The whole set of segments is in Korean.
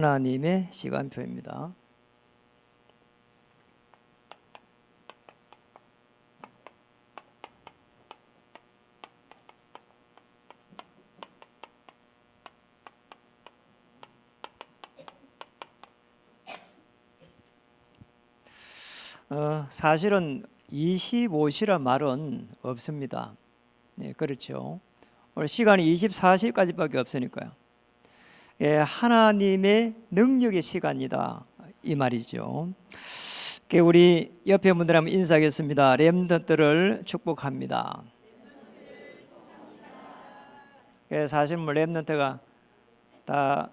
하나님의 시간표입니다. 사실은 25시란 말은 없습니다. 네, 그렇죠. 오늘 시간이 24시까지밖에 없으니까요. 예, 하나님의 능력의 시간이다 이 말이죠. 우리 옆에 분들 한번 인사하겠습니다. 렘넌트를 축복합니다. 예, 사실 렘넌트가 다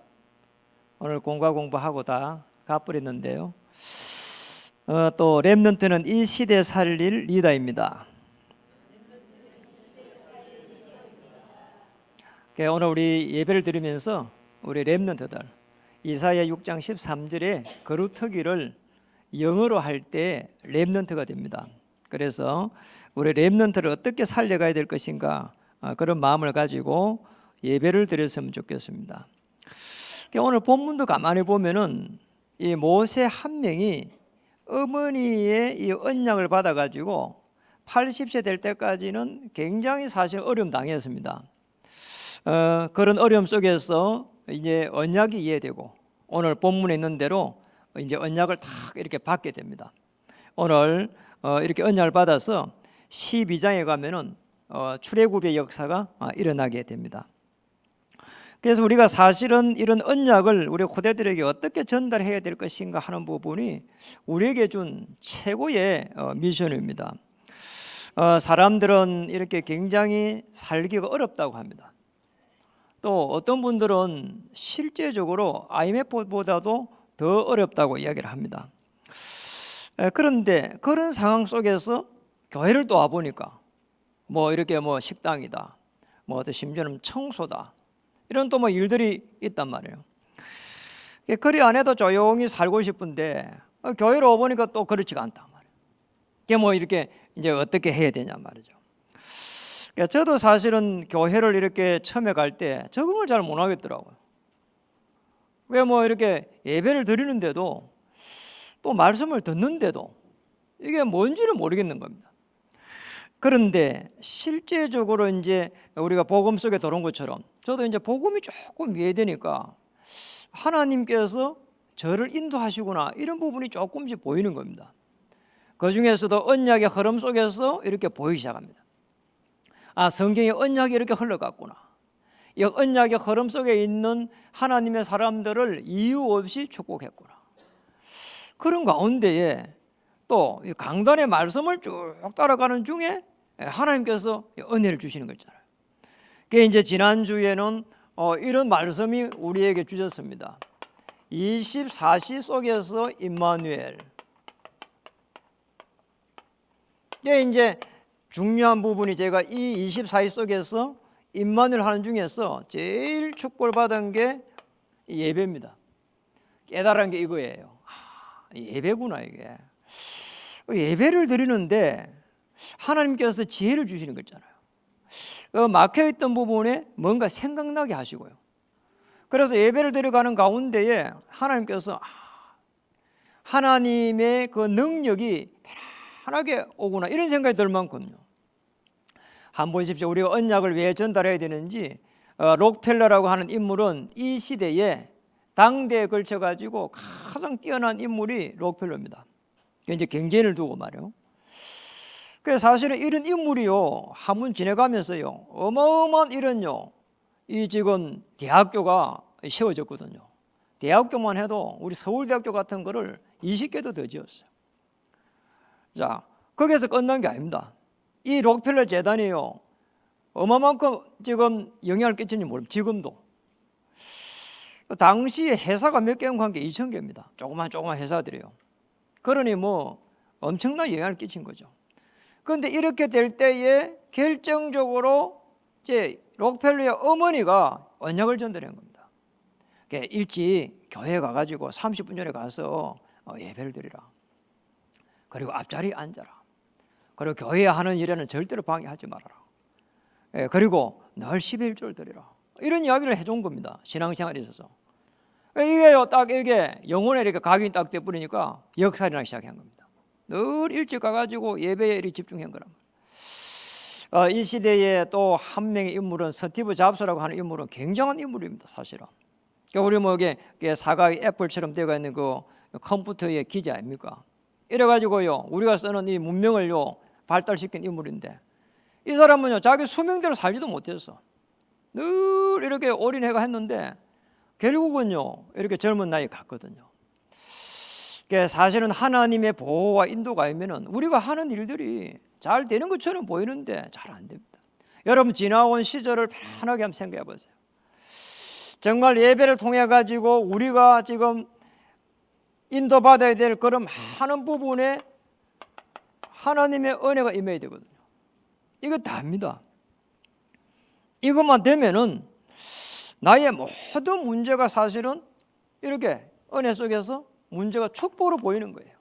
오늘 공부하고 다 가버렸는데요. 또 렘넌트는 이 시대 살릴 리더입니다. 오늘 우리 예배를 드리면서 우리 렘넌트들 이사야 6장 13절에 거루터기를 영어로 할 때 렘넌트가 됩니다. 그래서 우리 렘넌트를 어떻게 살려가야 될 것인가 그런 마음을 가지고 예배를 드렸으면 좋겠습니다. 오늘 본문도 가만히 보면은 이 모세 한 명이 어머니의 이 언약을 받아가지고 80세 될 때까지는 굉장히 사실 어려움 당했습니다. 그런 어려움 속에서 이제 언약이 이해되고 오늘 본문에 있는 대로 이제 언약을 딱 이렇게 받게 됩니다. 오늘 이렇게 언약을 받아서 12장에 가면은 출애굽의 역사가 일어나게 됩니다. 그래서 우리가 사실은 이런 언약을 우리 후대들에게 어떻게 전달해야 될 것인가 하는 부분이 우리에게 준 최고의 미션입니다. 사람들은 이렇게 굉장히 살기가 어렵다고 합니다. 또 어떤 분들은 실제적으로 IMF보다도 더 어렵다고 이야기를 합니다. 그런데 그런 상황 속에서 교회를 또 와보니까 뭐 이렇게 뭐 식당이다, 뭐 또 심지어는 청소다, 이런 또 뭐 일들이 있단 말이에요. 거리 안에도 조용히 살고 싶은데 교회로 와보니까 또 그렇지가 않단 말이에요. 이게 뭐 이렇게 이제 어떻게 해야 되냐 말이죠. 저도 사실은 교회를 이렇게 처음에 갈 때 적응을 잘 못하겠더라고요. 왜 뭐 이렇게 예배를 드리는데도 또 말씀을 듣는데도 이게 뭔지를 모르겠는 겁니다. 그런데 실제적으로 이제 우리가 복음 속에 들어온 것처럼 저도 이제 복음이 조금 이해되니까 하나님께서 저를 인도하시구나 이런 부분이 조금씩 보이는 겁니다. 그 중에서도 언약의 흐름 속에서 이렇게 보이기 시작합니다. 성경의 언약이 이렇게 흘러갔구나. 이 언약의 흐름 속에 있는 하나님의 사람들을 이유 없이 축복했구나. 그런 가운데에 또 강단의 말씀을 쭉 따라가는 중에 하나님께서 은혜를 주시는 거 있잖아요. 그게 이제 지난주에는 이런 말씀이 우리에게 주셨습니다. 24시 속에서 임마누엘. 이게 이제 중요한 부분이 제가 이 24시 속에서 임마누엘 하는 중에서 제일 축복을 받은 게 예배입니다. 깨달은 게 이거예요. 예배구나 이게. 예배를 드리는데 하나님께서 지혜를 주시는 거 있잖아요. 막혀있던 부분에 뭔가 생각나게 하시고요. 그래서 예배를 드려가는 가운데에 하나님께서 하나님의 그 능력이 편하게 오구나 이런 생각이 들 만큼요. 한번 보십시오. 우리가 언약을 왜 전달해야 되는지. 록펠러라고 하는 인물은 이 시대에 당대에 걸쳐가지고 가장 뛰어난 인물이 록펠러입니다. 이제 경제인을 두고 말이에요. 그래서 사실은 이런 인물이요 한번 지내가면서요 어마어마한 이런요 이 지금 대학교가 세워졌거든요. 대학교만 해도 우리 서울대학교 같은 거를 20개도 더 지었어요. 자, 거기서 끝난 게 아닙니다. 이 록펠러 재단이요 어마만큼 지금 영향을 끼치는지 모릅니다. 지금도 당시에 회사가 몇 개인 관계 2,000개입니다. 조그만 회사들이요. 그러니 뭐 엄청난 영향을 끼친 거죠. 그런데 이렇게 될 때에 결정적으로 이제 록펠러의 어머니가 언약을 전달한 겁니다. 일찍 교회 가가지고 30분 전에 가서 예배를 드리라. 그리고 앞자리에 앉아라. 그리고 교회에 하는 일에는 절대로 방해하지 말아라. 그리고 늘 11조를 드리라. 이런 이야기를 해준 겁니다. 신앙생활에 있어서. 이게요, 딱 이게 영혼에 이렇게 각인이 딱 돼버리니까 역사를 일어나기 시작한 겁니다. 늘 일찍 가가지고 예배에 이렇게 집중한 거란 말이에요. 이 시대에 또 한 명의 인물은 스티브 잡스라고 하는 인물은 굉장한 인물입니다, 사실은. 그러니까 우리 뭐 이게 사각의 애플처럼 되어 있는 그 컴퓨터의 기지 아닙니까? 이래가지고요, 우리가 쓰는 이 문명을요 발달시킨 인물인데, 이 사람은요 자기 수명대로 살지도 못했어. 늘 이렇게 올인해가 했는데 결국은요 이렇게 젊은 나이에 갔거든요. 그러니까 사실은 하나님의 보호와 인도가 아니면은 우리가 하는 일들이 잘 되는 것처럼 보이는데 잘 안 됩니다. 여러분 지나온 시절을 편안하게 한번 생각해 보세요. 정말 예배를 통해 가지고 우리가 지금 인도받아야 될 그런 많은 부분에 하나님의 은혜가 임해야 되거든요. 이거 다입니다. 이것만 되면은 나의 모든 문제가 사실은 이렇게 은혜 속에서 문제가 축복으로 보이는 거예요.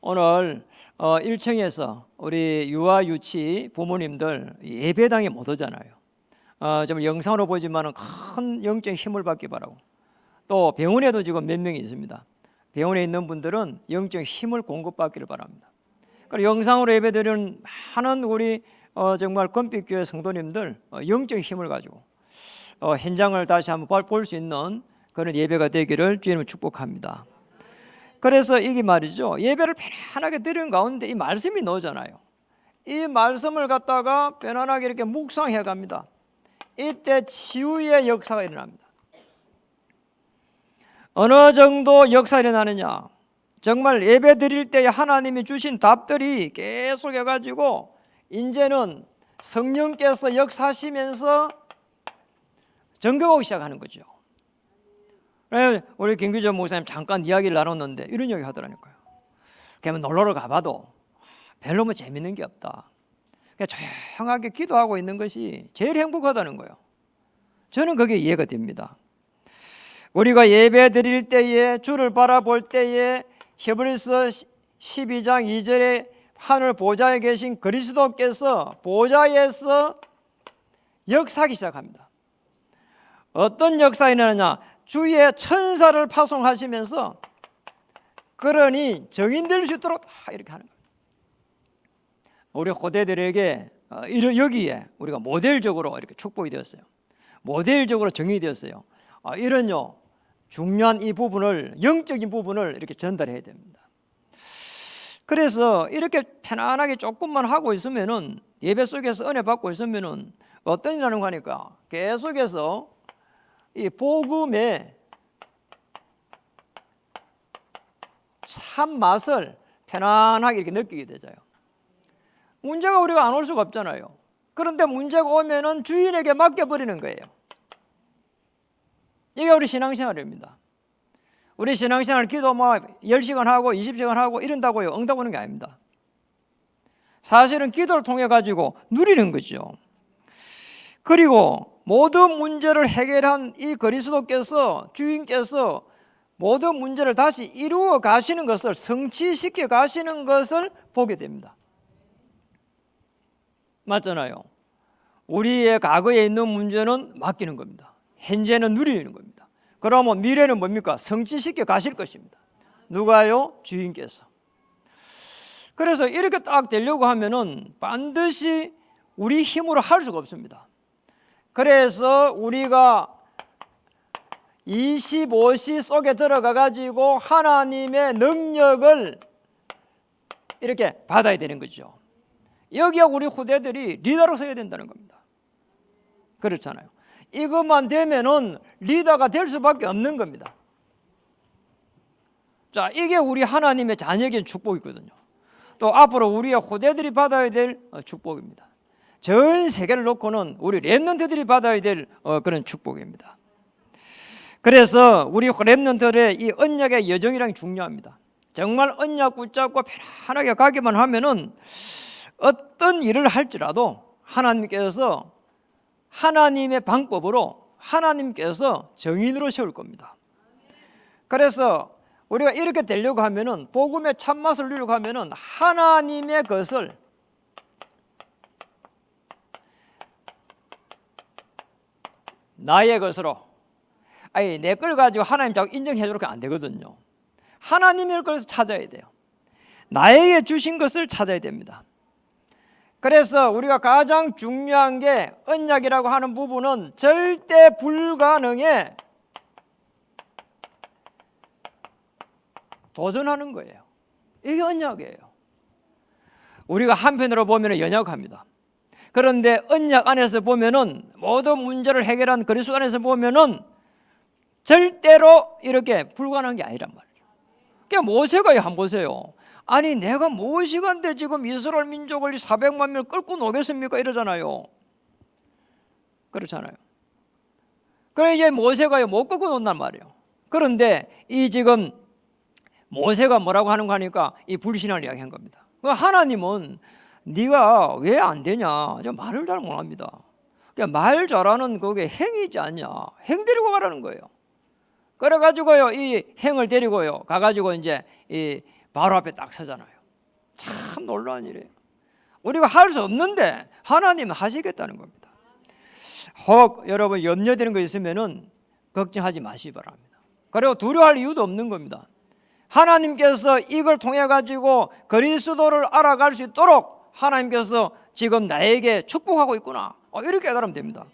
오늘 1층에서 우리 유아 유치 부모님들 예배당에 못 오잖아요. 좀 영상으로 보지만은 큰 영적 힘을 받기 바라고. 또 병원에도 지금 몇 명이 있습니다. 병원에 있는 분들은 영적 힘을 공급받기를 바랍니다. 그리고 영상으로 예배드리는 많은 우리 정말 금빛교회 성도님들 영적 힘을 가지고 현장을 다시 한번 볼 수 있는 그런 예배가 되기를 주님을 축복합니다. 그래서 이게 말이죠, 예배를 편안하게 드리는 가운데 이 말씀이 나오잖아요. 이 말씀을 갖다가 편안하게 이렇게 묵상해 갑니다. 이때 치유의 역사가 일어납니다. 어느 정도 역사가 일어나느냐, 정말 예배 드릴 때 하나님이 주신 답들이 계속 해가지고 이제는 성령께서 역사하시면서 전경하기 시작하는 거죠. 우리 김규전 목사님 잠깐 이야기를 나눴는데 이런 이야기 하더라니까요. 그러면 놀러를 가봐도 별로 뭐 재밌는 게 없다. 그냥 조용하게 기도하고 있는 것이 제일 행복하다는 거예요. 저는 그게 이해가 됩니다. 우리가 예배 드릴 때에 주를 바라볼 때에 히브리서 12장 2절에 하늘 보좌에 계신 그리스도께서 보좌에서 역사하기 시작합니다. 어떤 역사가 일어나냐, 주의 천사를 파송하시면서 그러니 정인될 수 있도록 다 이렇게 하는 거예요. 우리 고대들에게 여기에 우리가 모델적으로 이렇게 축복이 되었어요. 모델적으로 정의이 되었어요. 이런요 중요한 이 부분을, 영적인 부분을 이렇게 전달해야 됩니다. 그래서 이렇게 편안하게 조금만 하고 있으면은, 예배 속에서 은혜 받고 있으면은 어떤 일이 나는 거니까 계속해서 이 복음의 참 맛을 편안하게 이렇게 느끼게 되죠. 문제가 우리가 안 올 수가 없잖아요. 그런데 문제가 오면은 주인에게 맡겨버리는 거예요. 이게 우리 신앙생활입니다. 우리 신앙생활 기도 막 10시간 하고 20시간 하고 이런다고요 응답 오는 게 아닙니다. 사실은 기도를 통해 가지고 누리는 거죠. 그리고 모든 문제를 해결한 이 그리스도께서, 주인께서 모든 문제를 다시 이루어 가시는 것을, 성취시켜 가시는 것을 보게 됩니다. 맞잖아요. 우리의 과거에 있는 문제는 맡기는 겁니다. 현재는 누리는 겁니다. 그러면 미래는 뭡니까? 성취시켜 가실 것입니다. 누가요? 주인께서. 그래서 이렇게 딱 되려고 하면은 반드시 우리 힘으로 할 수가 없습니다. 그래서 우리가 25시 속에 들어가 가지고 하나님의 능력을 이렇게 받아야 되는 거죠. 여기에 우리 후대들이 리더로 서야 된다는 겁니다. 그렇잖아요. 이것만 되면은 리더가 될 수밖에 없는 겁니다. 자, 이게 우리 하나님의 자녀에게 축복이거든요. 또 앞으로 우리의 후대들이 받아야 될 축복입니다. 전 세계를 놓고는 우리 렘넌트들이 받아야 될 그런 축복입니다. 그래서 우리 렘넌트들의 이 언약의 여정이란 게 중요합니다. 정말 언약 붙잡고 편안하게 가기만 하면은 어떤 일을 할지라도 하나님께서 하나님의 방법으로 하나님께서 정인으로 세울 겁니다. 그래서 우리가 이렇게 되려고 하면은, 복음의 참맛을 누리려고 하면은 하나님의 것을 나의 것으로 아니 내 걸 가지고 하나님 자꾸 인정해 주면 안 되거든요. 하나님의 것을 찾아야 돼요. 나에게 주신 것을 찾아야 됩니다. 그래서 우리가 가장 중요한 게 언약이라고 하는 부분은 절대 불가능에 도전하는 거예요. 이게 언약이에요. 우리가 한편으로 보면 연약합니다. 그런데 언약 안에서 보면은 모든 문제를 해결한 그리스도 안에서 보면은 절대로 이렇게 불가능한 게 아니란 말이에요. 그러니까 모세가 한번 보세요. 아니 내가 무엇이간데 지금 이스라엘 민족을 400만 명을 끌고 노겠습니까? 이러잖아요. 그렇잖아요. 그래 이제 모세가 못 끌고 논단 말이에요. 그런데 이 지금 모세가 뭐라고 하는 거 하니까 이 불신앙을 이야기한 겁니다. 하나님은 네가 왜 안 되냐? 저 말을 잘 못합니다. 그러니까 말 잘하는 그게 행이지 않냐? 행 데리고 가라는 거예요. 그래가지고요 이 행을 데리고요 가가지고 이제 이 바로 앞에 딱 서잖아요. 참 놀라운 일이에요. 우리가 할 수 없는데 하나님은 하시겠다는 겁니다. 혹 여러분 염려되는 거 있으면은 걱정하지 마시기 바랍니다. 그리고 두려워할 이유도 없는 겁니다. 하나님께서 이걸 통해 가지고 그리스도를 알아갈 수 있도록 하나님께서 지금 나에게 축복하고 있구나. 이렇게 깨달으면 됩니다.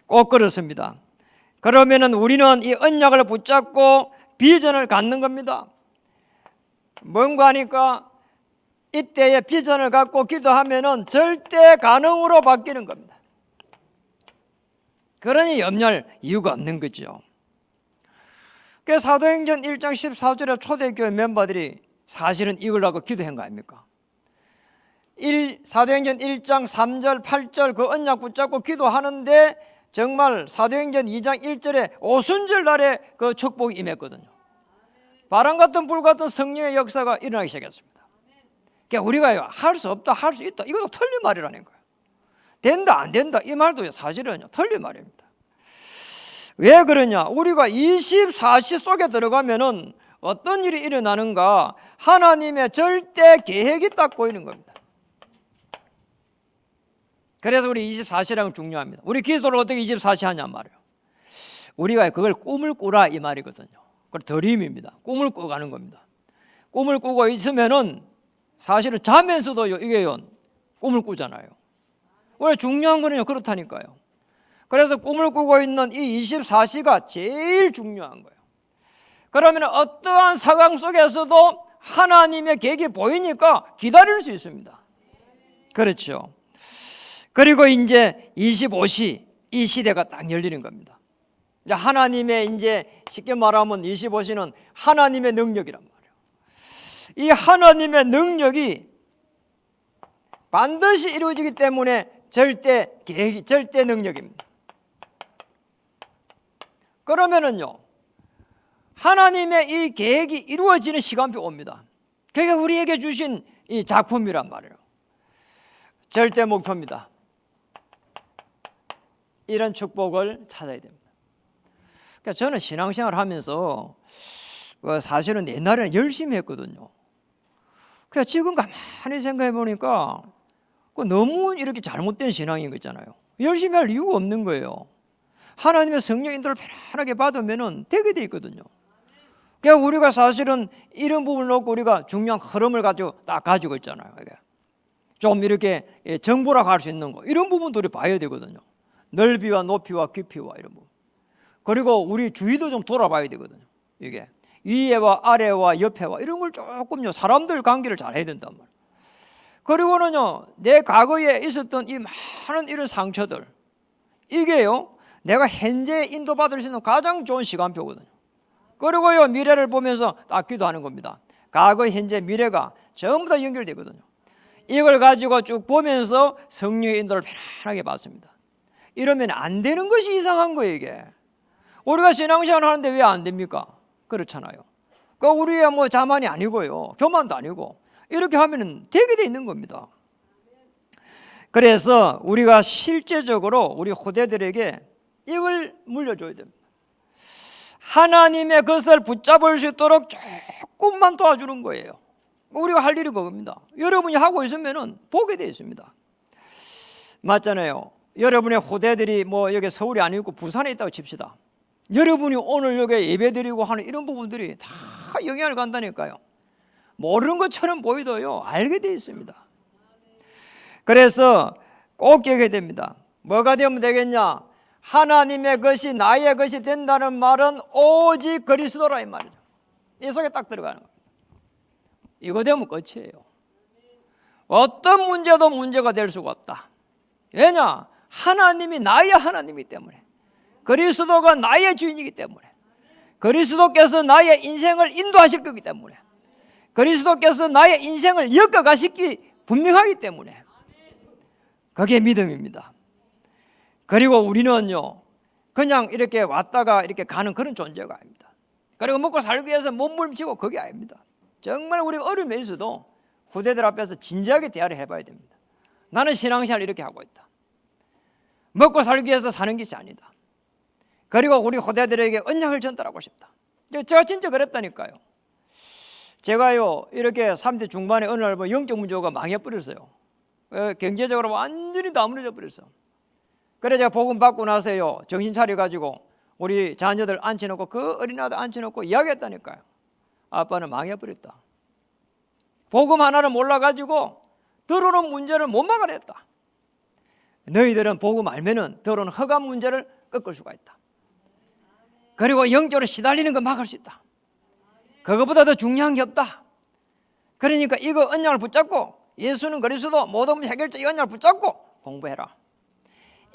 꼭 그렇습니다. 그러면은 우리는 이 언약을 붙잡고 비전을 갖는 겁니다. 뭔가 하니까 이때의 비전을 갖고 기도하면은 절대 가능으로 바뀌는 겁니다. 그러니 염려할 이유가 없는 거죠. 그 사도행전 1장 14절에 초대교회 멤버들이 사실은 이걸 하고 기도한 거 아닙니까? 사도행전 1장 3절 8절 그 언약 붙잡고 기도하는데 정말 사도행전 2장 1절에 오순절 날에 그 축복이 임했거든요. 바람 같은 불 같은 성령의 역사가 일어나기 시작했습니다. 그러니까 우리가 할 수 없다 할 수 있다 이것도 틀린 말이라는 거예요. 된다 안 된다 이 말도 사실은 틀린 말입니다. 왜 그러냐? 우리가 24시 속에 들어가면은 어떤 일이 일어나는가? 하나님의 절대 계획이 딱 보이는 겁니다. 그래서 우리 24시라는 중요합니다. 우리 기도를 어떻게 24시 하냐 말이에요. 우리가 그걸 꿈을 꾸라 이 말이거든요. 그걸 드림입니다. 꿈을 꾸가는 겁니다. 꿈을 꾸고 있으면은 사실은 자면서도요 이게요 꿈을 꾸잖아요. 원래 중요한 거는요 그렇다니까요. 그래서 꿈을 꾸고 있는 이 24시가 제일 중요한 거예요. 그러면 어떠한 상황 속에서도 하나님의 계획이 보이니까 기다릴 수 있습니다. 그렇죠. 그리고 이제 25시 이 시대가 딱 열리는 겁니다. 이제 하나님의 이제 쉽게 말하면 25시는 하나님의 능력이란 말이에요. 이 하나님의 능력이 반드시 이루어지기 때문에 절대 계획이 절대 능력입니다. 그러면은요 하나님의 이 계획이 이루어지는 시간표 옵니다. 그게 우리에게 주신 이 작품이란 말이에요. 절대 목표입니다. 이런 축복을 찾아야 됩니다. 그러니까 저는 신앙생활을 하면서 사실은 옛날에는 열심히 했거든요. 그러니까 지금 가만히 생각해 보니까 너무 이렇게 잘못된 신앙인 거잖아요. 열심히 할 이유가 없는 거예요. 하나님의 성령 인도를 편안하게 받으면 되게 돼 있거든요. 그러니까 우리가 사실은 이런 부분을 놓고 우리가 중요한 흐름을 딱 가지고 있잖아요. 좀 이렇게 정보라고 할 수 있는 거 이런 부분도 우리 봐야 되거든요. 넓이와 높이와 깊이와 이런 부분. 그리고 우리 주위도 좀 돌아봐야 되거든요. 이게 위에와 아래와 옆에와 이런 걸 조금요 사람들 관계를 잘 해야 된단 말이에요. 그리고는요 내 과거에 있었던 이 많은 이런 상처들 이게요 내가 현재 인도받을 수 있는 가장 좋은 시간표거든요. 그리고요 미래를 보면서 딱 기도하는 겁니다. 과거, 현재, 미래가 전부 다 연결되거든요. 이걸 가지고 쭉 보면서 성령의 인도를 편안하게 받습니다. 이러면 안 되는 것이 이상한 거예요. 이게 우리가 신앙생활 하는데 왜 안 됩니까? 그렇잖아요. 그 우리의 뭐 자만이 아니고요 교만도 아니고 이렇게 하면 되게 돼 있는 겁니다. 그래서 우리가 실제적으로 우리 후대들에게 이걸 물려줘야 됩니다. 하나님의 것을 붙잡을 수 있도록 조금만 도와주는 거예요. 우리가 할 일이 그겁니다. 여러분이 하고 있으면 보게 되어 있습니다. 맞잖아요. 여러분의 후대들이 뭐 여기 서울이 아니고 부산에 있다고 칩시다. 여러분이 오늘 여기 예배드리고 하는 이런 부분들이 다 영향을 간다니까요. 모르는 것처럼 보이도요, 알게 되어 있습니다. 그래서 꼭 기억해야 됩니다. 뭐가 되면 되겠냐? 하나님의 것이 나의 것이 된다는 말은 오직 그리스도라 이 말이죠. 이 속에 딱 들어가는 겁니다. 이거 되면 끝이에요. 어떤 문제도 문제가 될 수가 없다. 왜냐? 하나님이 나의 하나님이기 때문에, 그리스도가 나의 주인이기 때문에, 그리스도께서 나의 인생을 인도하실 거기 때문에, 그리스도께서 나의 인생을 엮어가시기 분명하기 때문에, 그게 믿음입니다. 그리고 우리는요, 그냥 이렇게 왔다가 이렇게 가는 그런 존재가 아닙니다. 그리고 먹고 살기 위해서 몸부림치고 그게 아닙니다. 정말 우리가 어려움에 있어도 후대들 앞에서 진지하게 대화를 해봐야 됩니다. 나는 신앙생활을 이렇게 하고 있다. 먹고 살기 위해서 사는 것이 아니다. 그리고 우리 후대들에게 언약을 전달하고 싶다. 제가 진짜 그랬다니까요. 제가요, 이렇게 30대 중반에 어느 날 영적 문제가 망해버렸어요. 경제적으로 완전히 다 무너져 버렸어. 그래 제가 복음 받고 나서요, 정신 차려가지고 우리 자녀들 앉혀놓고 그 어린아들 앉혀놓고 이야기했다니까요. 아빠는 망해버렸다. 복음 하나를 몰라가지고 들어오는 문제를 못 막아냈다. 너희들은 복음 알면은 들어오는 허감 문제를 꺾을 수가 있다. 그리고 영적으로 시달리는 거 막을 수 있다. 그것보다 더 중요한 게 없다. 그러니까 이거 언약을 붙잡고, 예수는 그리스도 모든 문제 해결자 이 언약을 붙잡고 공부해라.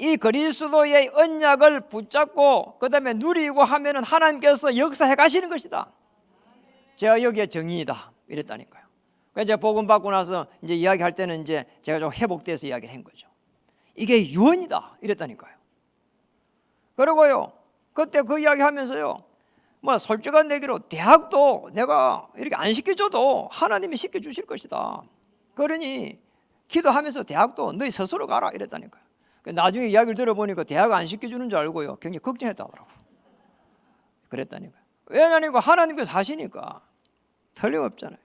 이 그리스도의 언약을 붙잡고 그 다음에 누리고 하면은 하나님께서 역사해 가시는 것이다. 제가 여기에 정의이다 이랬다니까요. 그래서 제가 복음 받고 나서 이제 이야기할 때는 이제 제가 좀 회복돼서 이야기를 한 거죠. 이게 유언이다 이랬다니까요. 그리고요, 그때 그 이야기 하면서요, 뭐 솔직한 얘기로 대학도 내가 이렇게 안 시켜줘도 하나님이 시켜주실 것이다. 그러니 기도하면서 대학도 너희 스스로 가라 이랬다니까요. 나중에 이야기를 들어보니까 대학 안 시켜주는 줄 알고요, 굉장히 걱정했다더라고. 그랬다니까요. 왜냐니까 하나님께서 하시니까 틀림없잖아요.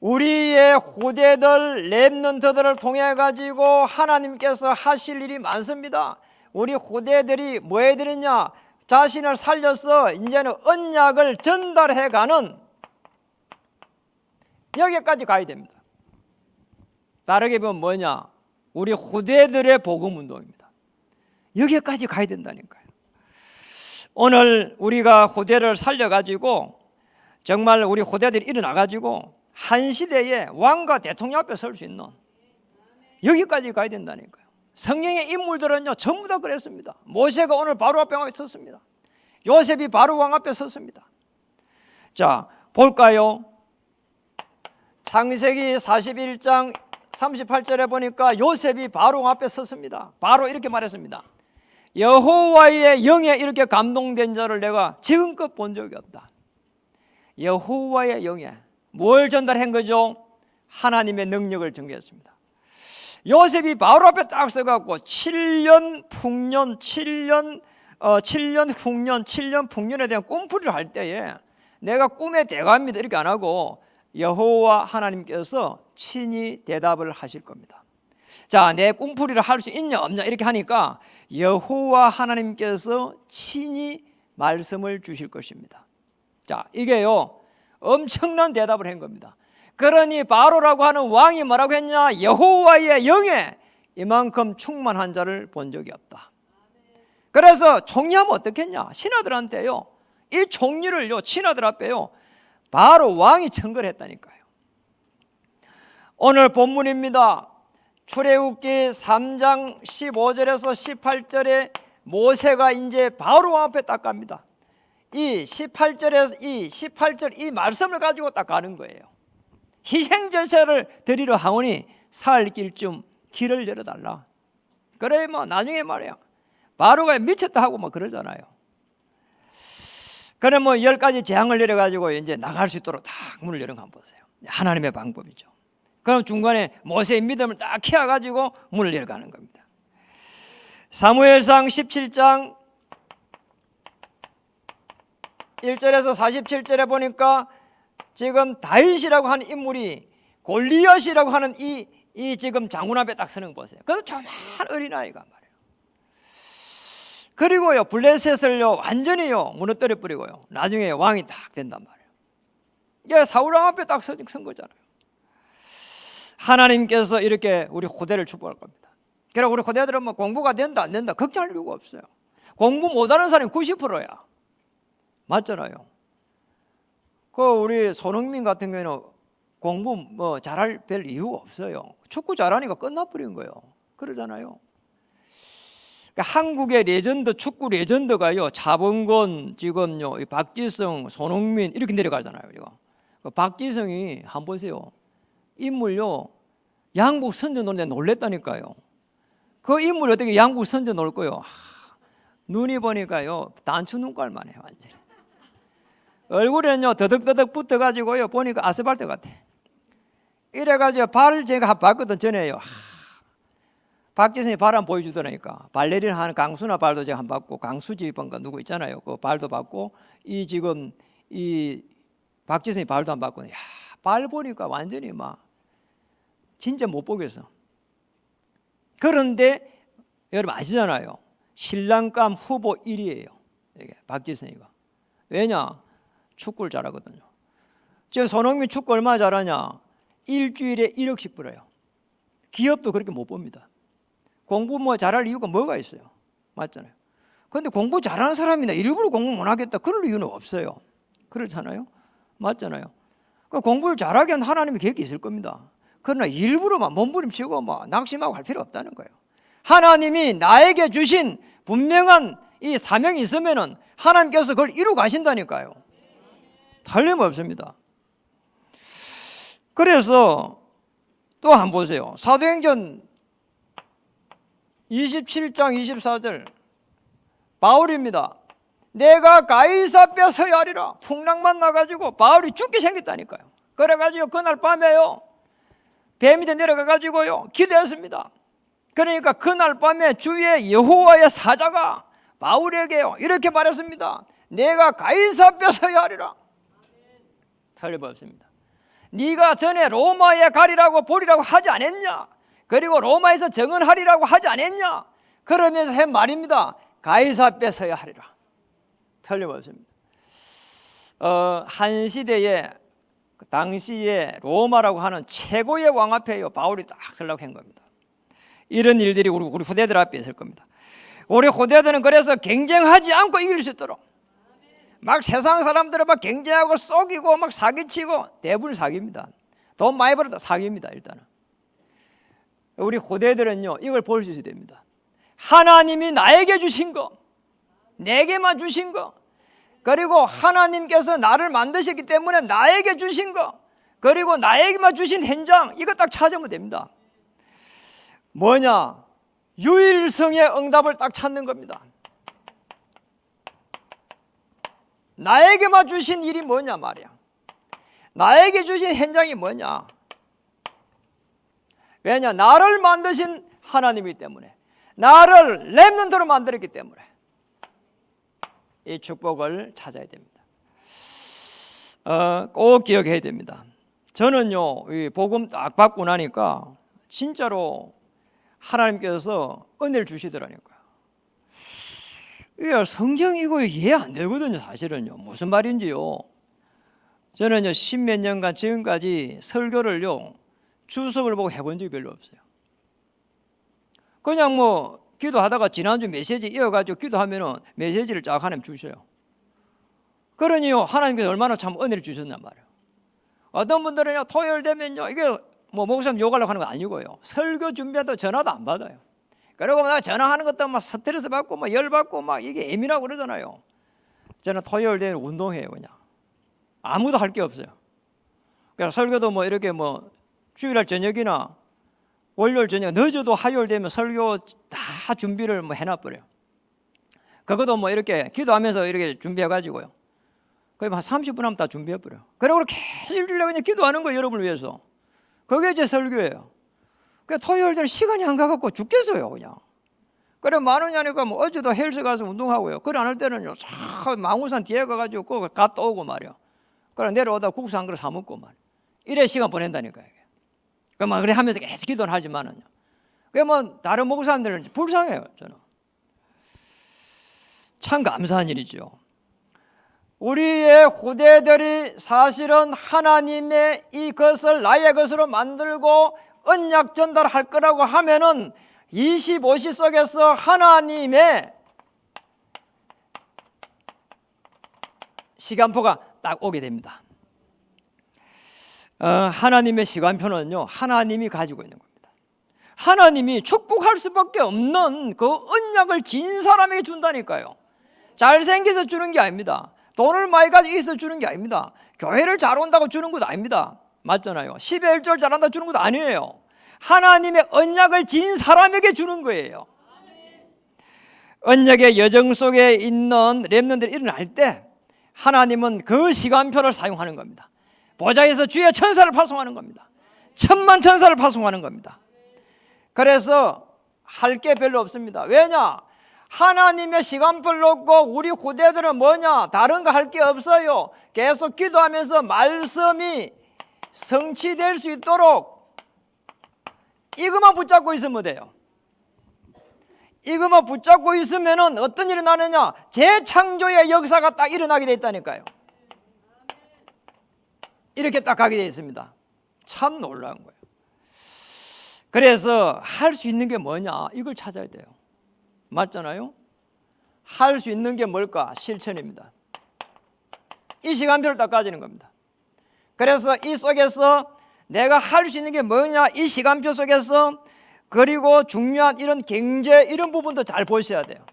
우리의 후대들 렘넌트들을 통해 가지고 하나님께서 하실 일이 많습니다. 우리 후대들이 뭐 해야 되느냐? 자신을 살려서 이제는 언약을 전달해가는 여기까지 가야 됩니다. 다르게 보면 뭐냐? 우리 후대들의 복음 운동입니다. 여기까지 가야 된다니까요. 오늘 우리가 후대를 살려가지고 정말 우리 후대들이 일어나가지고 한 시대에 왕과 대통령 앞에 설 수 있는 여기까지 가야 된다니까요. 성경의 인물들은요 전부 다 그랬습니다. 모세가 오늘 바로 앞에 섰습니다. 요셉이 바로 왕 앞에 섰습니다. 자, 볼까요? 창세기 41장 38절에 보니까 요셉이 바로 왕 앞에 섰습니다. 바로 이렇게 말했습니다. 여호와의 영에 이렇게 감동된 자를 내가 지금껏 본 적이 없다. 여호와의 영에 뭘 전달한 거죠? 하나님의 능력을 전개했습니다. 요셉이 바로 앞에 딱 서갖고 7년 흉년 7년 풍년에 대한 꿈풀이를 할 때에 내가 꿈에 대감입니다 이렇게 안 하고 여호와 하나님께서 친히 대답을 하실 겁니다. 자, 내 꿈풀이를 할 수 있냐 없냐 이렇게 하니까 여호와 하나님께서 친히 말씀을 주실 것입니다. 자, 이게요 엄청난 대답을 한 겁니다. 그러니 바로라고 하는 왕이 뭐라고 했냐? 여호와의 영에 이만큼 충만한 자를 본 적이 없다. 그래서 총리하면 어떻겠냐? 신하들한테요 이 총리를요 신하들 앞에요 바로 왕이 청구를 했다니까요. 오늘 본문입니다. 출애굽기 3장 15절에서 18절에 모세가 이제 바로 왕 앞에 딱 갑니다. 이 18절 이 말씀을 가지고 딱 가는 거예요. 희생 제사를 드리러 하오니 살 길쯤 길을 열어달라. 그래 뭐 나중에 말이야 바로가 미쳤다 하고 막 그러잖아요. 그래 뭐 10가지 재앙을 내려가지고 이제 나갈 수 있도록 딱 문을 열은 거 한번 보세요. 하나님의 방법이죠. 그럼 중간에 모세의 믿음을 딱 키워가지고 문을 열어가는 겁니다. 사무엘상 17장 1절에서 47절에 보니까 지금 다윗이라고 하는 인물이 골리앗이라고 하는 이 지금 장군 앞에 딱 서는 거 보세요. 그래서 조그만 어린아이가 말이에요. 그리고요 블레셋을요 완전히요 무너뜨려 버리고요 나중에 왕이 딱 된단 말이에요. 이게 사울 왕 앞에 딱 선 거잖아요. 하나님께서 이렇게 우리 후대를 축복할 겁니다. 그래서 우리 후대들은 뭐 공부가 된다 안 된다 걱정할 이유가 없어요. 공부 못하는 사람이 90%야. 맞잖아요. 그 우리 손흥민 같은 경우는 공부 뭐 잘할 별 이유가 없어요. 축구 잘하니까 끝나버린 거예요. 그러잖아요. 그러니까 한국의 레전드 축구 레전드가요 차범근 지금요 박지성 손흥민 이렇게 내려가잖아요. 이거. 박지성이 한번 보세요. 인물요 양국 선전 노는데 놀랬다니까요. 그 인물 어떻게 양국 선전 놀 거요? 눈이 보니까요 단추 눈깔만 해요. 완전히 얼굴에는요 더덕더덕 붙어가지고요 보니까 아스팔트 같아. 이래가지고 발을 제가 봤거든 전에요. 박지성이 발 안 보여주더라니까. 발레리나 하는 강수나 발도 제가 한 봤고 강수지 번가 누구 있잖아요. 그 발도 봤고 이 지금 이 박지성이 발도 안 봤거든요. 발 보니까 완전히 막 진짜 못 보겠어. 그런데 여러분 아시잖아요. 신랑감 후보 1위예요. 이게 박지성이가. 왜냐? 축구를 잘하거든요. 지금 손흥민 축구 얼마나 잘하냐? 일주일에 1억씩 벌어요. 기업도 그렇게 못 봅니다. 공부 뭐 잘할 이유가 뭐가 있어요? 맞잖아요. 그런데 공부 잘하는 사람이나 일부러 공부 못 하겠다 그럴 이유는 없어요. 그렇잖아요. 맞잖아요. 그러니까 공부를 잘하게 한 하나님의 계획이 있을 겁니다. 그러나 일부러만 몸부림치고 막 낙심하고 할 필요 없다는 거예요. 하나님이 나에게 주신 분명한 이 사명이 있으면은 하나님께서 그걸 이루고 가신다니까요. 틀림없습니다. 그래서 또 한번 보세요. 사도행전 27장 24절 바울입니다. 내가 가이사 앞에 서야 하리라. 풍랑만 나가지고 바울이 죽게 생겼다니까요. 그래가지고 그날 밤에요 배 밑에 내려가가지고요 기도했습니다. 그러니까 그날 밤에 주의 여호와의 사자가 바울에게요 이렇게 말했습니다. 내가 가이사 앞에 서야 하리라. 틀림없습니다. 네가 전에 로마에 가리라고 보리라고 하지 않았냐? 그리고 로마에서 정언하리라고 하지 않았냐? 그러면서 한 말입니다. 가이사 앞에 서야 하리라. 틀림없습니다. 한 시대에 당시에 로마라고 하는 최고의 왕 앞에요 바울이 딱 서려고 한 겁니다. 이런 일들이 우리 후대들 앞에 있을 겁니다. 우리 후대들은 그래서 경쟁하지 않고 이길 수 있도록 막 세상 사람들은 막 경쟁하고 속이고 막 사기치고 대부분 사기입니다. 돈 많이 벌었다 사기입니다. 일단은 우리 후대들은요 이걸 볼 수 있어야 됩니다. 하나님이 나에게 주신 거, 내게만 주신 거, 그리고 하나님께서 나를 만드셨기 때문에 나에게 주신 거, 그리고 나에게만 주신 현장, 이거 딱 찾으면 됩니다. 뭐냐? 유일성의 응답을 딱 찾는 겁니다. 나에게만 주신 일이 뭐냐 말이야. 나에게 주신 현장이 뭐냐? 왜냐? 나를 만드신 하나님이기 때문에, 나를 렘넌트로 만들었기 때문에 이 축복을 찾아야 됩니다. 꼭 기억해야 됩니다. 저는요 이 복음 딱 받고 나니까 진짜로 하나님께서 은혜를 주시더라니까요. 이게 성경 이거 이해 안 되거든요. 사실은요 무슨 말인지요. 저는요 10몇 년간 지금까지 설교를요 주석을 보고 해본 적이 별로 없어요. 그냥 뭐 기도하다가 지난주 메시지 이어가지고 기도하면은 메시지를 쫙 하나님 주셔요. 그러니요 하나님께서 얼마나 참 은혜를 주셨단 말이에요. 어떤 분들은요 토요일 되면요 이게 뭐 목사님 욕하려고 하는 건 아니고요 설교 준비해도 전화도 안 받아요. 그리고 나 전화하는 것도 막 스트레스 받고 막 열 받고 막 이게 예민하고 그러잖아요. 저는 토요일 되면 운동해요. 그냥 아무도 할 게 없어요. 그래서 설교도 뭐 이렇게 뭐 주일날 저녁이나 월요일 저녁 늦어도 화요일 되면 설교 다 준비를 뭐 해놔버려요. 그것도 뭐 이렇게 기도하면서 이렇게 준비해가지고요 거의 한 30분 하면 다 준비해버려요. 그리고 계속 일주일에 그냥 기도하는 거예요. 여러분을 위해서. 그게 제 설교예요. 그러니까 토요일 날 시간이 안 가갖고 죽겠어요. 그냥. 그래 많으냐니까 뭐 어제도 헬스 가서 운동하고요. 그래 안 할 때는요 쫙 망우산 뒤에 가가지고 그거 갔다 오고 말이야. 그래 내려오다 국수 한 그릇 사 먹고 말이야. 이래 시간 보낸다니까요. 그만 그래 하면서 계속 기도는 하지만은요. 그게 뭐 다른 목사님들은 불쌍해요. 저는. 참 감사한 일이죠. 우리의 후대들이 사실은 하나님의 이것을 나의 것으로 만들고 언약 전달할 거라고 하면은 25시 속에서 하나님의 시간표가 딱 오게 됩니다. 하나님의 시간표는요, 하나님이 가지고 있는 겁니다. 하나님이 축복할 수밖에 없는 그 언약을 진 사람에게 준다니까요. 잘생겨서 주는 게 아닙니다. 돈을 많이 가지고 있어 주는 게 아닙니다. 교회를 잘 온다고 주는 것도 아닙니다. 맞잖아요. 10의 1절 잘한다 주는 것도 아니에요. 하나님의 언약을 진 사람에게 주는 거예요. 언약의 여정 속에 있는 렘넌트들이 일어날 때 하나님은 그 시간표를 사용하는 겁니다. 보좌에서 주의 천사를 파송하는 겁니다. 천만 천사를 파송하는 겁니다. 그래서 할 게 별로 없습니다. 왜냐? 하나님의 시간표를 놓고 우리 후대들은 뭐냐? 다른 거 할 게 없어요. 계속 기도하면서 말씀이 성취될 수 있도록 이것만 붙잡고 있으면 돼요. 이것만 붙잡고 있으면 어떤 일이 나느냐? 재창조의 역사가 딱 일어나게 돼 있다니까요. 이렇게 딱 가게 돼 있습니다. 참 놀라운 거예요. 그래서 할 수 있는 게 뭐냐? 이걸 찾아야 돼요. 맞잖아요? 할 수 있는 게 뭘까? 실천입니다. 이 시간표를 딱 가지는 겁니다. 그래서 이 속에서 내가 할 수 있는 게 뭐냐? 이 시간표 속에서 그리고 중요한 이런 경제 이런 부분도 잘 보셔야 돼요.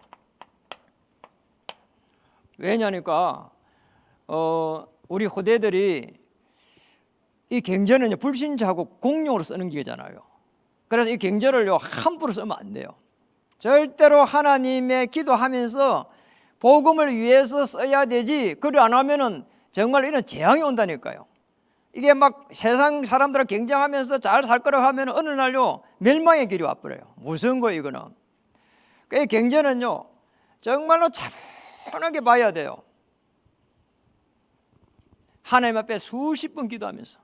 왜냐니까 우리 후대들이 이 경제는 불신자하고 공용으로 쓰는 기잖아요. 그래서 이 경제를요 함부로 쓰면 안 돼요. 절대로 하나님의 기도하면서 복음을 위해서 써야 되지. 그걸 안 하면은 정말 이런 재앙이 온다니까요. 이게 막 세상 사람들을 경쟁하면서 잘 살 거라고 하면 어느 날요 멸망의 길이 와버려요. 무서운 거예요 이거는. 그 경제는요 정말로 차분하게 봐야 돼요. 하나님 앞에 수십 번 기도하면서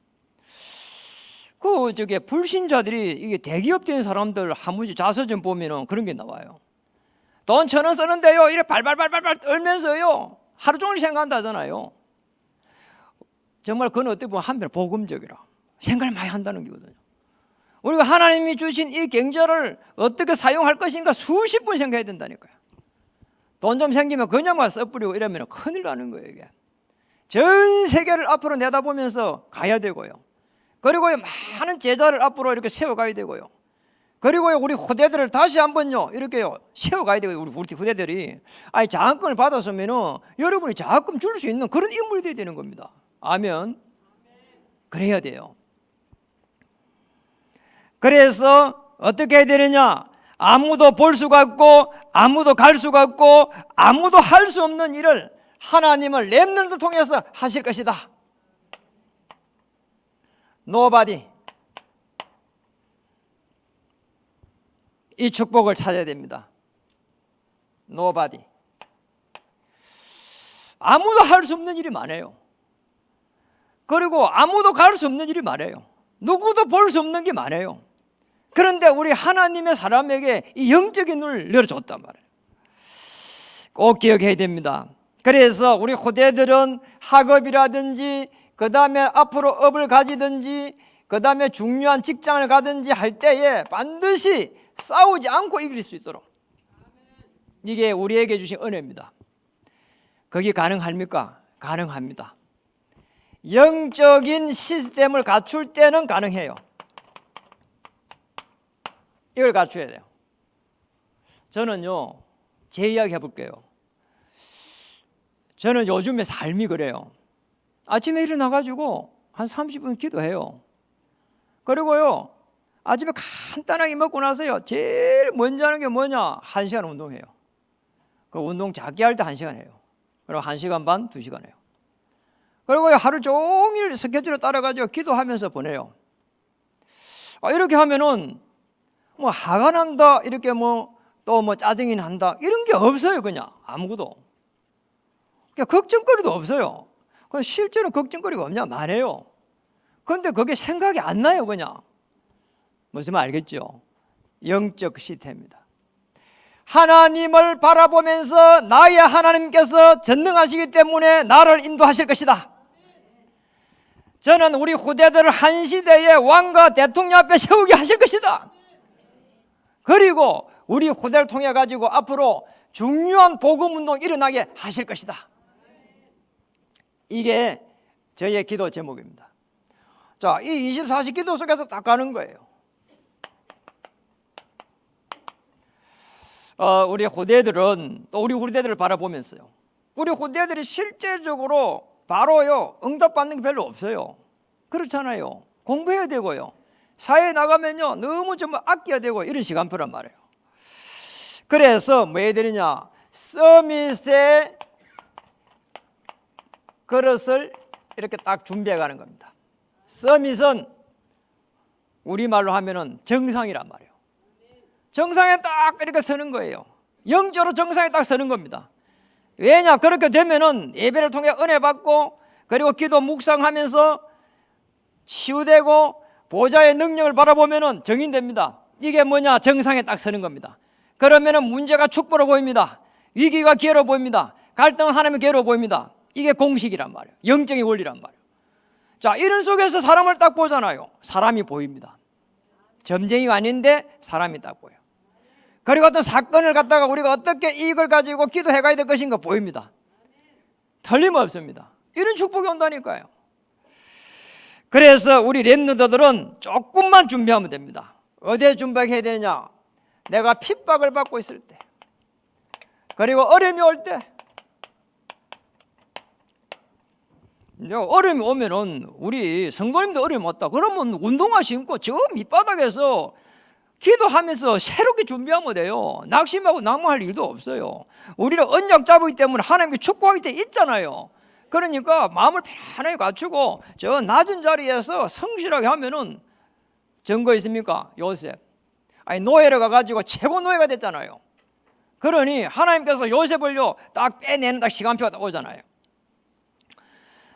저게 불신자들이 이게 대기업 된 사람들 한무지 자서전 보면은 그런 게 나와요. 돈 1,000원 쓰는데요 이래 발발발발 떨면서요 하루 종일 생각한다잖아요. 정말 그건 어떻게 보면 한편 복음적이라 생각을 많이 한다는 거거든요. 우리가 하나님이 주신 이 경제를 어떻게 사용할 것인가 수십 번 생각해야 된다니까요. 돈 좀 생기면 그냥만 써버리고 이러면 큰일 나는 거예요. 이게 전 세계를 앞으로 내다보면서 가야 되고요. 그리고 많은 제자를 앞으로 이렇게 세워가야 되고요. 그리고 우리 후대들을 다시 한번요 이렇게요 세워가야 되고요. 우리 후대들이 장학금을 받았으면은 여러분이 장학금 줄 수 있는 그런 인물이 돼야 되는 겁니다. 아멘. 그래야 돼요. 그래서 어떻게 해야 되느냐? 아무도 볼 수가 없고 아무도 갈 수가 없고 아무도 할 수 없는 일을 하나님은 렘넌트를 통해서 하실 것이다. Nobody. 이 축복을 찾아야 됩니다. Nobody. 아무도 할 수 없는 일이 많아요. 그리고 아무도 갈 수 없는 일이 많아요. 누구도 볼 수 없는 게 많아요. 그런데 우리 하나님의 사람에게 이 영적인 눈을 열어줬단 말이에요. 꼭 기억해야 됩니다. 그래서 우리 후대들은 학업이라든지 그 다음에 앞으로 업을 가지든지 그 다음에 중요한 직장을 가든지 할 때에 반드시 싸우지 않고 이길 수 있도록 이게 우리에게 주신 은혜입니다. 그게 가능합니까? 가능합니다. 영적인 시스템을 갖출 때는 가능해요. 이걸 갖춰야 돼요. 저는요 제 이야기 해볼게요. 저는 요즘에 삶이 그래요. 아침에 일어나가지고 한 30분 기도해요. 그리고요 아침에 간단하게 먹고 나서요 제일 먼저 하는 게 뭐냐? 1시간 운동해요. 그 운동 작게 할 때 1시간 해요. 그리고 1시간 반, 2시간 해요. 그리고 하루 종일 스케줄에 따라가지고 기도하면서 보내요. 이렇게 하면은 뭐 화가 난다 이렇게 또 짜증이 난다 이런 게 없어요. 그냥 아무것도 그냥 걱정거리도 없어요. 실제로 걱정거리가 없냐? 말해요. 그런데 그게 생각이 안 나요. 그냥 무슨 말 알겠죠? 영적 시스템입니다. 하나님을 바라보면서 나의 하나님께서 전능하시기 때문에 나를 인도하실 것이다. 저는 우리 후대들을 한 시대의 왕과 대통령 앞에 세우게 하실 것이다. 그리고 우리 후대를 통해 가지고 앞으로 중요한 복음운동 일어나게 하실 것이다. 이게 저의 기도 제목입니다. 자, 이 24시 기도 속에서 딱 가는 거예요. 우리 후대들은 또 우리 후대들을 바라보면서요, 우리 후대들이 실제적으로 바로요 응답받는 게 별로 없어요. 그렇잖아요. 공부해야 되고요, 사회에 나가면요 너무 좀 아껴야 되고 이런 시간표란 말이에요. 그래서 뭐 해야 되느냐, 서밋의 그릇을 이렇게 딱 준비해 가는 겁니다. 서밋은 우리말로 하면은 정상이란 말이에요. 정상에 딱 이렇게 서는 거예요. 영적으로 정상에 딱 서는 겁니다. 왜냐, 그렇게 되면은 예배를 통해 은혜 받고 그리고 기도 묵상하면서 치유되고 보좌의 능력을 바라보면은 정인됩니다. 이게 뭐냐, 정상에 딱 서는 겁니다. 그러면은 문제가 축복으로 보입니다. 위기가 기회로 보입니다. 갈등은 하나님의 기회로 보입니다. 이게 공식이란 말이에요. 영적인 원리란 말이에요. 자, 이런 속에서 사람을 딱 보잖아요. 사람이 보입니다. 점쟁이가 아닌데 사람이 딱 보여요. 그리고 어떤 사건을 갖다가 우리가 어떻게 이익을 가지고 기도해 가야 될 것인가 보입니다. 틀림없습니다. 이런 축복이 온다니까요. 그래서 우리 렘넌트들은 조금만 준비하면 됩니다. 어디에 준비해야 되느냐, 내가 핍박을 받고 있을 때, 그리고 어려움이 올 때. 이제 어려움이 오면은 우리 성도님도 어려움이 왔다 그러면 운동화 신고 저 밑바닥에서 기도하면서 새롭게 준비하면 돼요. 낙심하고 낙망할 일도 없어요. 우리는 언약 잡기 때문에 하나님께 축복하기 때 있잖아요. 그러니까 마음을 편안하게 갖추고 저 낮은 자리에서 성실하게 하면은 증거 있습니까? 요셉, 아니 노예를 가가지고 최고 노예가 됐잖아요. 그러니 하나님께서 요셉을요 딱 빼내는 딱 시간표가 딱 오잖아요.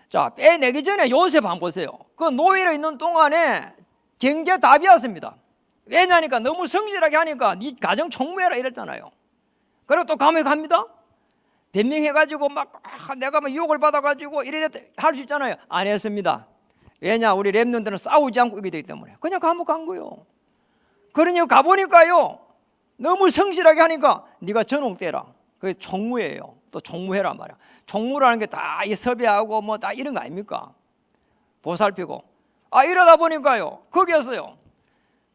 자, 빼내기 전에 요셉 한번 보세요. 그 노예로 있는 동안에 경제 다 비었습니다. 왜냐니까 너무 성실하게 하니까 네 가정 총무해라 이랬잖아요. 그리고 또 감옥에 갑니다. 변명해가지고 막 내가 막 유혹을 받아가지고 이래 할 수 있잖아요. 안 했습니다. 왜냐, 우리 렘넌트는 싸우지 않고 이게 되기 때문에 그냥 감옥 간 거예요. 그러니 가보니까요 너무 성실하게 하니까 네가 전홍떼라. 그게 총무예요. 또 총무해란 말이야. 총무라는 게 다 이 섭외하고 뭐 다 이런 거 아닙니까? 보살피고. 이러다 보니까요 거기였어요.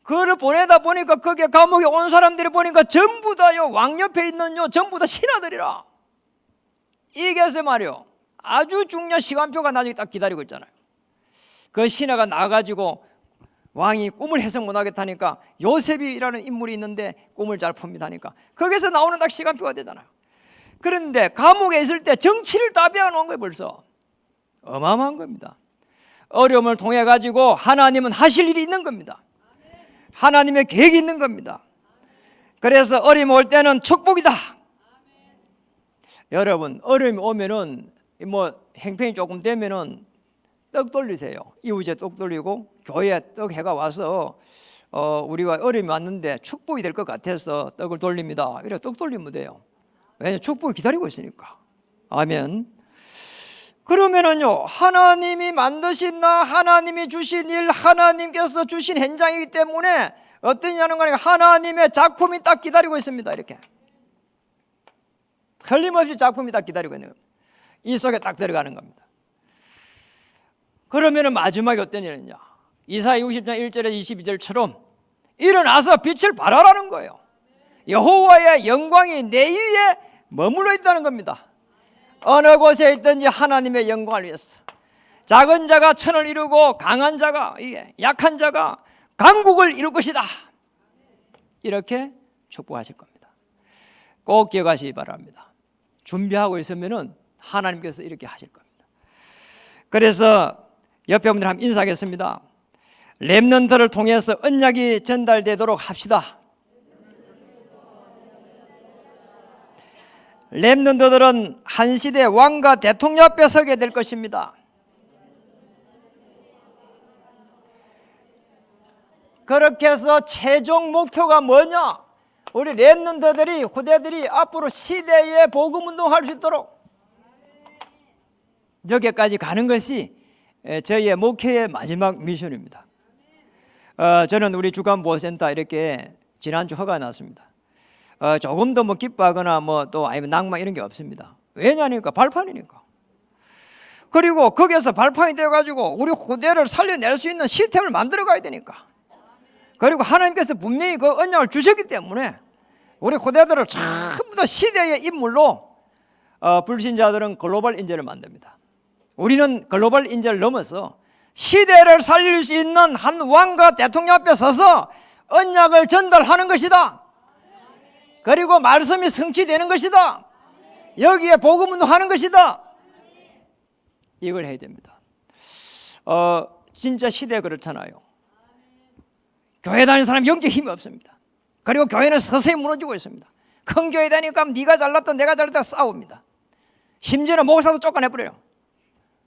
그를 보내다 보니까 거기에 감옥에 온 사람들이 보니까 전부 다요 왕 옆에 있는요 전부 다 신하들이라. 이게서 말이요 아주 중요한 시간표가 나중에 딱 기다리고 있잖아요. 그 신하가 나가지고 왕이 꿈을 해석 못하겠다니까 요셉이라는 인물이 있는데 꿈을 잘 풉니다 하니까 거기서 나오는 딱 시간표가 되잖아요. 그런데 감옥에 있을 때 정치를 다 배워놓은 거예요. 벌써 어마어마한 겁니다. 어려움을 통해 가지고 하나님은 하실 일이 있는 겁니다. 하나님의 계획이 있는 겁니다. 그래서 어려움이 올 때는 축복이다. 여러분, 어려움이 오면은 뭐 행편이 조금 되면은 떡 돌리세요. 이웃에 떡 돌리고 교회에 떡 해가 와서 우리가 어려움이 왔는데 축복이 될 것 같아서 떡을 돌립니다. 이래 떡 돌리면 돼요. 왜냐하면 축복이 기다리고 있으니까. 아멘. 그러면은요 하나님이 만드신 나, 하나님이 주신 일, 하나님께서 주신 현장이기 때문에 어떠냐는 거니까 하나님의 작품이 딱 기다리고 있습니다. 이렇게 틀림없이 작품이 딱 기다리고 있는 겁니다. 이 속에 딱 들어가는 겁니다. 그러면은 마지막에 어떤 일이냐, 이사야 60장 1절에서 22절처럼 일어나서 빛을 발하라는 거예요. 여호와의 영광이 내 위에 머물러 있다는 겁니다. 어느 곳에 있든지 하나님의 영광을 위해서 작은 자가 천을 이루고 강한 자가, 약한 자가 강국을 이룰 것이다. 이렇게 축복하실 겁니다. 꼭 기억하시기 바랍니다. 준비하고 있으면은 하나님께서 이렇게 하실 겁니다. 그래서 옆에 분들 한번 인사하겠습니다. 렘넌트를 통해서 언약이 전달되도록 합시다. 렘넌트들은 한 시대 왕과 대통령 앞에 서게 될 것입니다. 그렇게 해서 최종 목표가 뭐냐? 우리 렘넌트들이 후대들이 앞으로 시대에 복음 운동할 수 있도록 여기까지 가는 것이 저희의 목회의 마지막 미션입니다. 저는 우리 주간보호센터 이렇게 지난주 허가 났습니다. 조금 더 뭐 기뻐하거나 뭐 또 아니면 낭만 이런 게 없습니다. 왜냐니까 발판이니까. 그리고 거기에서 발판이 되어가지고 우리 후대를 살려낼 수 있는 시스템을 만들어 가야 되니까. 그리고 하나님께서 분명히 그 언약을 주셨기 때문에 우리 후대들을 전부 다 시대의 인물로 불신자들은 글로벌 인재를 만듭니다. 우리는 글로벌 인재를 넘어서 시대를 살릴 수 있는 한 왕과 대통령 앞에 서서 언약을 전달하는 것이다. 그리고 말씀이 성취되는 것이다. 여기에 복음 운동하는 것이다. 이걸 해야 됩니다. 진짜 시대에 그렇잖아요. 교회 다니는 사람 영적 힘이 없습니다. 그리고 교회는 서서히 무너지고 있습니다. 큰 교회 다니니까 네가 잘났다 내가 잘났다 싸웁니다. 심지어는 목사도 쫓아내버려요.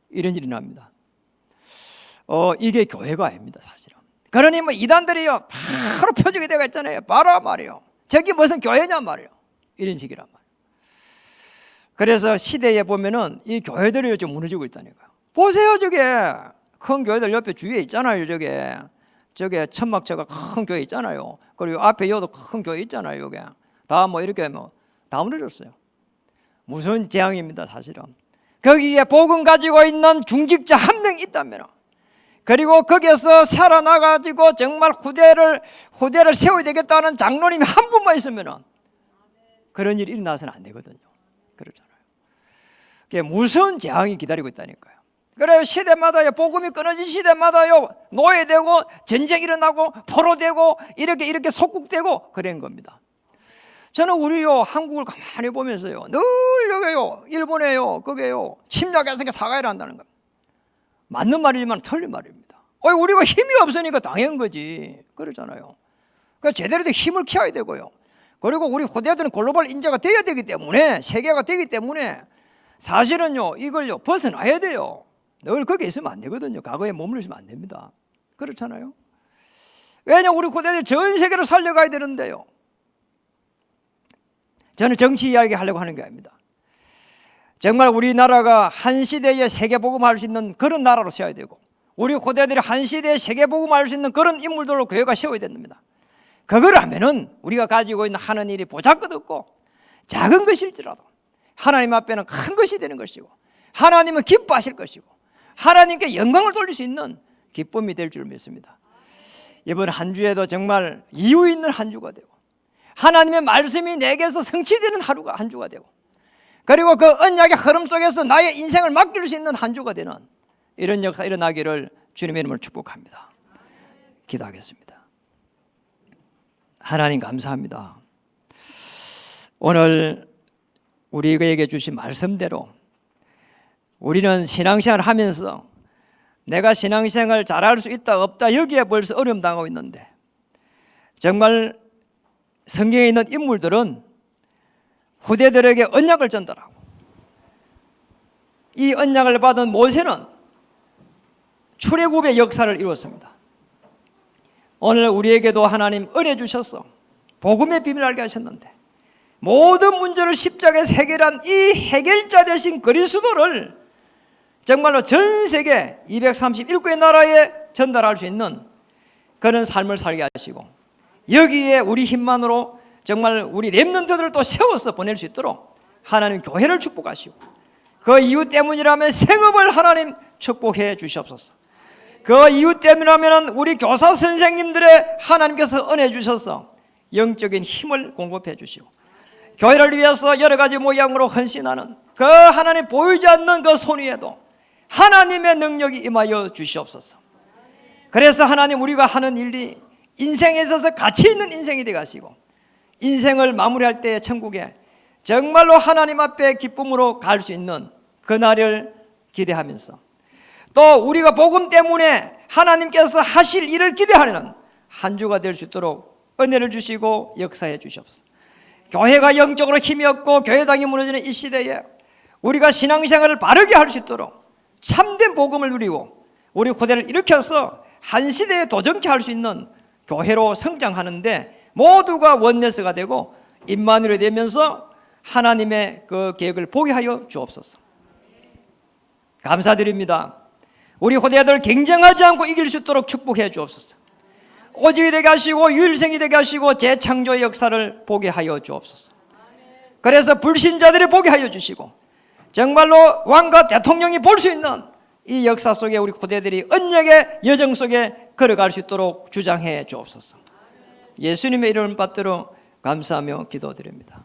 이런 일이 납니다. 이게 교회가 아닙니다, 사실은. 그러니 뭐 이단들이요 바로 표적이 되어 있잖아요. 바로 말이에요. 저기 무슨 교회냐 말이에요. 이런 식이란 말이에요. 그래서 시대에 보면은 이 교회들이 좀 무너지고 있다니까요. 보세요, 저게 큰 교회들 옆에 주위에 있잖아요. 저게 천막처가 큰 교회 있잖아요. 그리고 앞에 여도 큰 교회 있잖아요. 요게 다 뭐 이렇게 뭐 다 무너졌어요. 무슨 재앙입니다, 사실은. 거기에 복음 가지고 있는 중직자 한 명 있다면, 그리고 거기에서 살아나가지고 정말 후대를 세워야 되겠다는 장로님이 한 분만 있으면 그런 일이 일어나서는 안 되거든요. 그렇잖아요. 그게 무서운 재앙이 기다리고 있다니까요. 그래요. 시대마다요, 복음이 끊어진 시대마다요, 노예되고 전쟁 일어나고 포로되고 이렇게 속국되고 그런 겁니다. 저는 우리요 한국을 가만히 보면서요, 늘 여기요 일본에요 거기에요 침략해서 사과를 한다는 겁니다. 맞는 말이지만 틀린 말입니다. 우리가 힘이 없으니까 당한 거지. 그러잖아요. 그래서 제대로 된 힘을 키워야 되고요. 그리고 우리 후대들은 글로벌 인재가 되어야 되기 때문에, 세계가 되기 때문에 사실은요 이걸요 벗어나야 돼요. 늘 거기에 있으면 안 되거든요. 과거에 머물러 있으면 안 됩니다. 그렇잖아요. 왜냐하면 우리 후대들 전 세계로 살려가야 되는데요. 저는 정치 이야기 하려고 하는 게 아닙니다. 정말 우리나라가 한 시대에 세계복음할 수 있는 그런 나라로 세워야 되고, 우리 후대들이 한 시대에 세계복음할 수 있는 그런 인물들로 교회가 세워야 됩니다. 그걸 하면은 우리가 가지고 있는 하는 일이 보잘것없고 작은 것일지라도 하나님 앞에는 큰 것이 되는 것이고, 하나님은 기뻐하실 것이고, 하나님께 영광을 돌릴 수 있는 기쁨이 될 줄 믿습니다. 이번 한 주에도 정말 이유 있는 한 주가 되고, 하나님의 말씀이 내게서 성취되는 하루가 한 주가 되고, 그리고 그 언약의 흐름 속에서 나의 인생을 맡길 수 있는 한 주가 되는 이런 역사가 일어나기를 주님의 이름으로 축복합니다. 기도하겠습니다. 하나님 감사합니다. 오늘 우리에게 주신 말씀대로 우리는 신앙생활을 하면서 내가 신앙생활을 잘할 수 있다 없다 여기에 벌써 어려움 당하고 있는데, 정말 성경에 있는 인물들은 후대들에게 언약을 전달하고, 이 언약을 받은 모세는 출애굽의 역사를 이루었습니다. 오늘 우리에게도 하나님 은혜 주셔서 복음의 비밀을 알게 하셨는데, 모든 문제를 십자가에서 해결한 이 해결자 되신 그리스도를 정말로 전 세계 231개의 나라에 전달할 수 있는 그런 삶을 살게 하시고, 여기에 우리 힘만으로 정말 우리 렘넌트들을 또 세워서 보낼 수 있도록 하나님 교회를 축복하시고, 그 이유 때문이라면 생업을 하나님 축복해 주시옵소서. 그 이유 때문이라면 우리 교사 선생님들의 하나님께서 은혜 주셔서 영적인 힘을 공급해 주시고, 교회를 위해서 여러 가지 모양으로 헌신하는 그 하나님 보이지 않는 그 손 위에도 하나님의 능력이 임하여 주시옵소서. 그래서 하나님 우리가 하는 일이 인생에 있어서 가치 있는 인생이 되게 하시고, 인생을 마무리할 때 천국에 정말로 하나님 앞에 기쁨으로 갈 수 있는 그날을 기대하면서, 또 우리가 복음 때문에 하나님께서 하실 일을 기대하는 한 주가 될 수 있도록 은혜를 주시고 역사해 주시옵소서. 교회가 영적으로 힘이 없고 교회당이 무너지는 이 시대에 우리가 신앙생활을 바르게 할 수 있도록 참된 복음을 누리고 우리 후대를 일으켜서 한 시대에 도전케 할 수 있는 교회로 성장하는데 모두가 원네스가 되고 임마누엘이 되면서 하나님의 그 계획을 보게 하여 주옵소서. 감사드립니다. 우리 후대들 경쟁하지 않고 이길 수 있도록 축복해 주옵소서. 오직이 되게 하시고 유일생이 되게 하시고 재창조의 역사를 보게 하여 주옵소서. 그래서 불신자들이 보게 하여 주시고 정말로 왕과 대통령이 볼 수 있는 이 역사 속에 우리 후대들이 언약의 여정 속에 걸어갈 수 있도록 주장해 주옵소서. 예수님의 이름을 받들어 감사하며 기도드립니다.